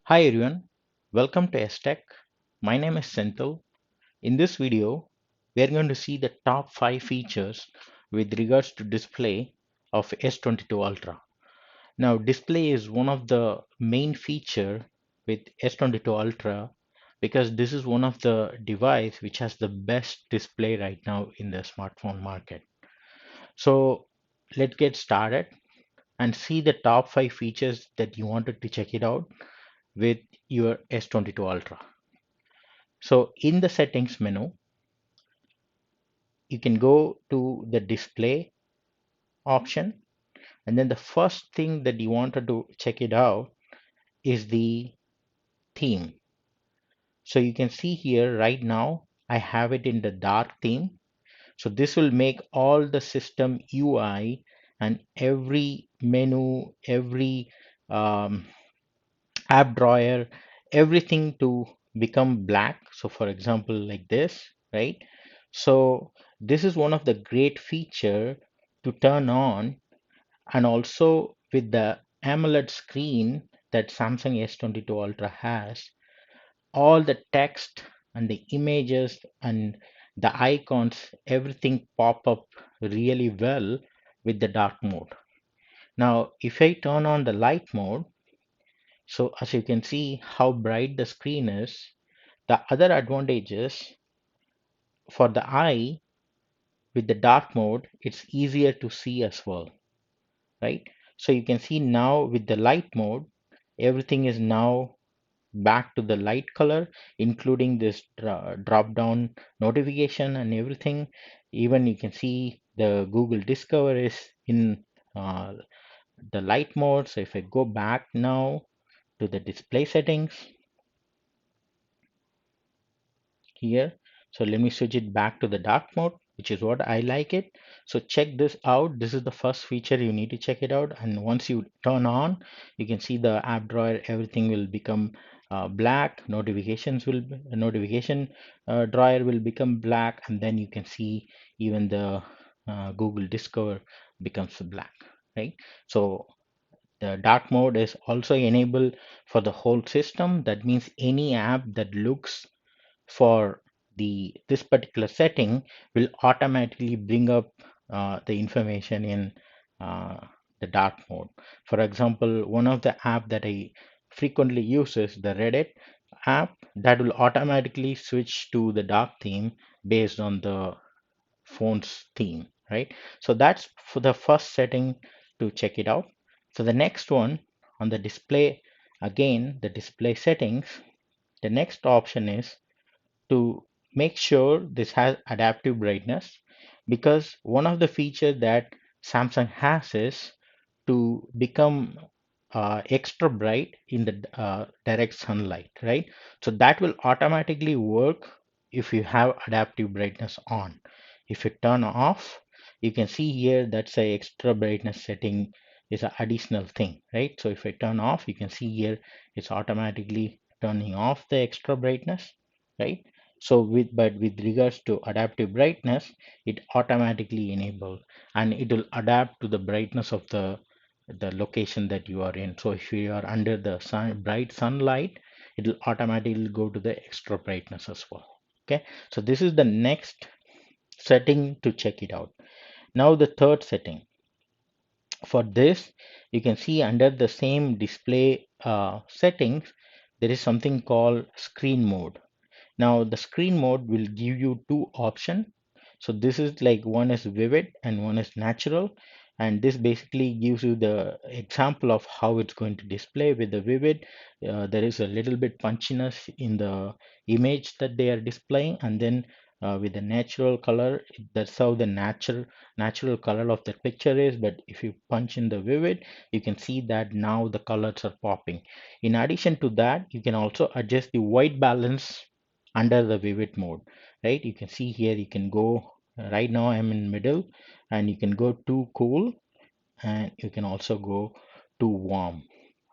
Hi everyone, welcome to S-Tech. My name is Senthil. In this video, we are going to see the top 5 features with regards to display of S22 Ultra. Now, display is one of the main feature with S22 Ultra because this is one of the device which has the best display right now in the smartphone market. So, let's get started and see the top 5 features that you wanted to check it out with your S22 Ultra. So in the settings menu, you can go to the display option, and then the first thing that you wanted to check it out is the theme. So you can see here right now, I have it in the dark theme. So this will make all the system UI and every menu, every um, app drawer, everything to become black. So for example, like this, right? So this is one of the great feature to turn on, and also with the AMOLED screen that Samsung S22 Ultra has, all the text and the images and the icons, everything pop up really well with the dark mode. Now, if I turn on the light mode, so as you can see how bright the screen is, the other advantages for the eye with the dark mode, it's easier to see as well, right? So you can see now with the light mode, everything is now back to the light color, including this drop down notification and everything. Even you can see the Google Discover is in uh, the light mode. So if I go back now to the display settings, here, so let me switch it back to the dark mode, which is what I like it. So check this out. This is the first feature, you need to check it out. And once you turn on, you can see the app drawer, everything will become black. Notification drawer will become black, and then you can see even the Google Discover becomes black, right? So the dark mode is also enabled for the whole system. That means any app that looks for this particular setting will automatically bring up the information in uh, the dark mode. For example, one of the app that I frequently use is the Reddit app that will automatically switch to the dark theme based on the phone's theme, right? So that's for the first setting to check it out. So the next one on the display, again, the display settings, the next option is to make sure this has adaptive brightness, because one of the features that Samsung has is to become extra bright in the direct sunlight, right? So that will automatically work if you have adaptive brightness on. If you turn off, you can see here that's a extra brightness setting is an additional thing, right? So if I turn off, you can see here it's automatically turning off the extra brightness, right? So with regards to adaptive brightness, it automatically enable, and it will adapt to the brightness of the location that you are in. So if you are under the bright sunlight, it will automatically go to the extra brightness as well. Okay, so this is the next setting to check it out. Now the third setting. For this, you can see under the same display settings, there is something called screen mode. Now the screen mode will give you two options. So this is like one is vivid and one is natural. And this basically gives you the example of how it's going to display. With the vivid, there is a little bit punchiness in the image that they are displaying. And then with the natural color, that's how the natural color of the picture is. But if you punch in the vivid, you can see that now the colors are popping. In addition to that, you can also adjust the white balance under the vivid mode, right? You can see here, you can go, right now I'm in middle, and you can go to cool, and you can also go to warm,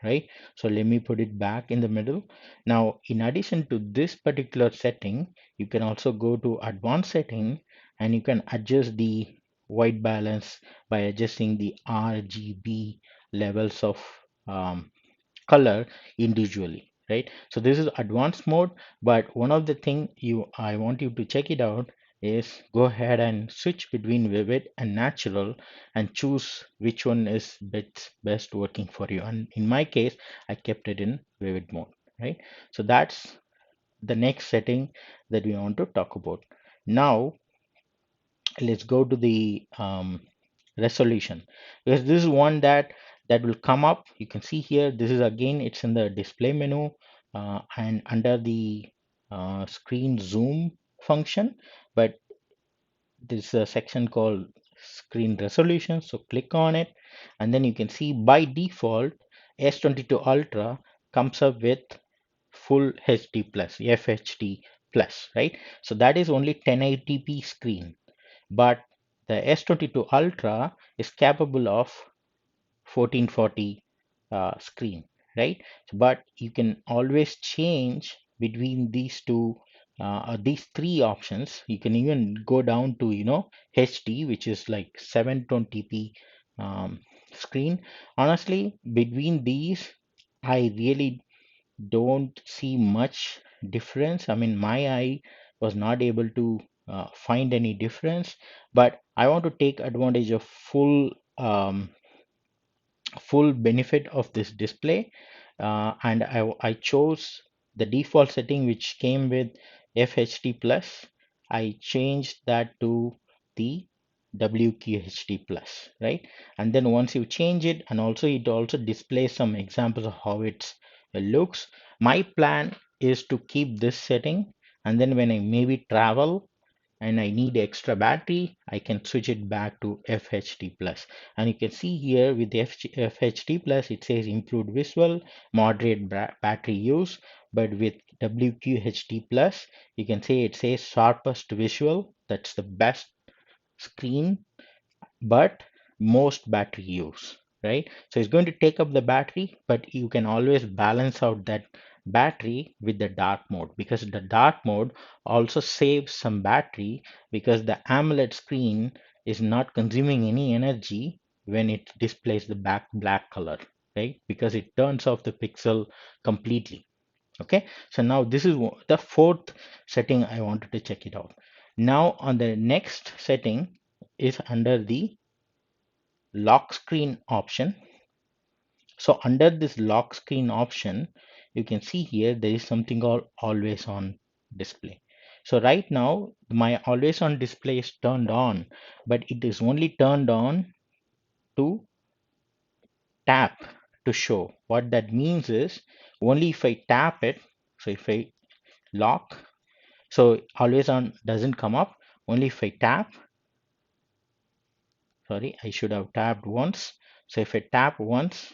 right? So let me put it back in the middle. Now in addition to this particular setting, you can also go to advanced setting, and you can adjust the white balance by adjusting the RGB levels of um, color individually, right? So this is advanced mode, but one of the thing I want you to check it out is go ahead and switch between vivid and natural and choose which one is best working for you. And in my case, I kept it in vivid mode, right? So that's the next setting that we want to talk about. Now let's go to the resolution, because this is one that will come up. You can see here, this is again, it's in the display menu, and under the screen zoom function, but there's a section called screen resolution, so click on it, and then you can see by default S22 Ultra comes up with full HD plus, FHD plus, right? So that is only 1080p screen, but the S22 Ultra is capable of 1440 screen, right? But you can always change between these two, these three options. You can even go down to, HD, which is like 720p screen. Honestly, between these, I really don't see much difference. I mean, my eye was not able to find any difference, but I want to take advantage of full benefit of this display, and I chose the default setting which came with FHD plus. I changed that to the WQHD plus, right? And then once you change it, and also it also displays some examples of how it looks. My plan is to keep this setting, and then when I maybe travel and I need extra battery, I can switch it back to FHD plus. And you can see here with the FHD plus, it says improved visual, moderate battery use. But with WQHD plus, you can say it says sharpest visual. That's the best screen, but most battery use, right? So it's going to take up the battery, but you can always balance out that battery with the dark mode, because the dark mode also saves some battery, because the AMOLED screen is not consuming any energy when it displays the black color, right? Because it turns off the pixel completely. Okay, so now this is the fourth setting I wanted to check it out. Now on the next setting is under the lock screen option. So under this lock screen option, you can see here there is something called always on display. So right now my always on display is turned on, but it is only turned on to tap to show. What that means is only if I tap it, so if I lock, so always on doesn't come up. Only if I tap, sorry, I should have tapped once. So if I tap once,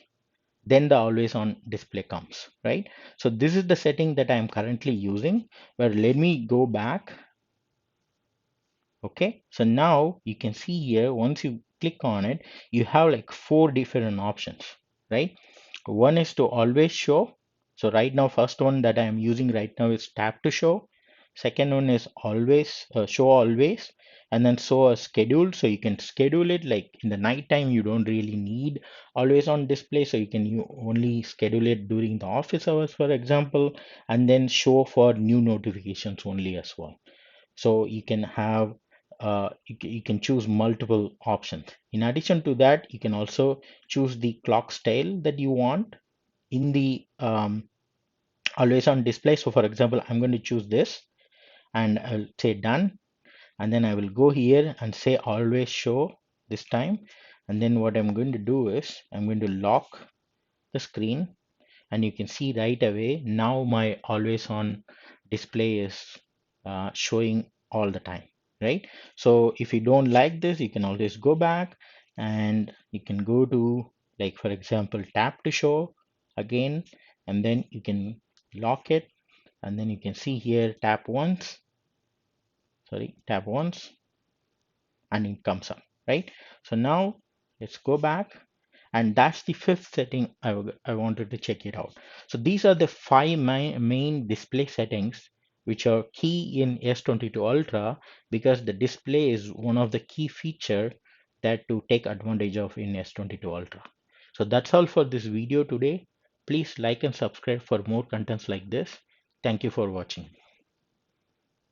then the always on display comes, right? So this is the setting that I am currently using, but let me go back. Okay, so now you can see here, once you click on it, you have like four different options, right? One is to always show. So right now, first one that I am using right now is tap to show. Second one is always show always, and then show a schedule. So you can schedule it like in the night time. You don't really need always on display, so you only schedule it during the office hours, for example, and then show for new notifications only as well. So you can have you can choose multiple options. In addition to that, you can also choose the clock style that you want in the always on display. So for example, I'm going to choose this and I'll say done, and then I will go here and say always show this time. And then what I'm going to do is I'm going to lock the screen, and you can see right away now my always on display is showing all the time, right? So if you don't like this, you can always go back and you can go to, like, for example, tap to show again, and then you can lock it, and then you can see here tap once, sorry, tap once, and it comes up, right? So now let's go back, and that's the fifth setting I wanted to check it out. So these are the five main display settings which are key in S22 Ultra, because the display is one of the key feature that to take advantage of in S22 Ultra. So that's all for this video today. Please like and subscribe for more contents like this. Thank you for watching.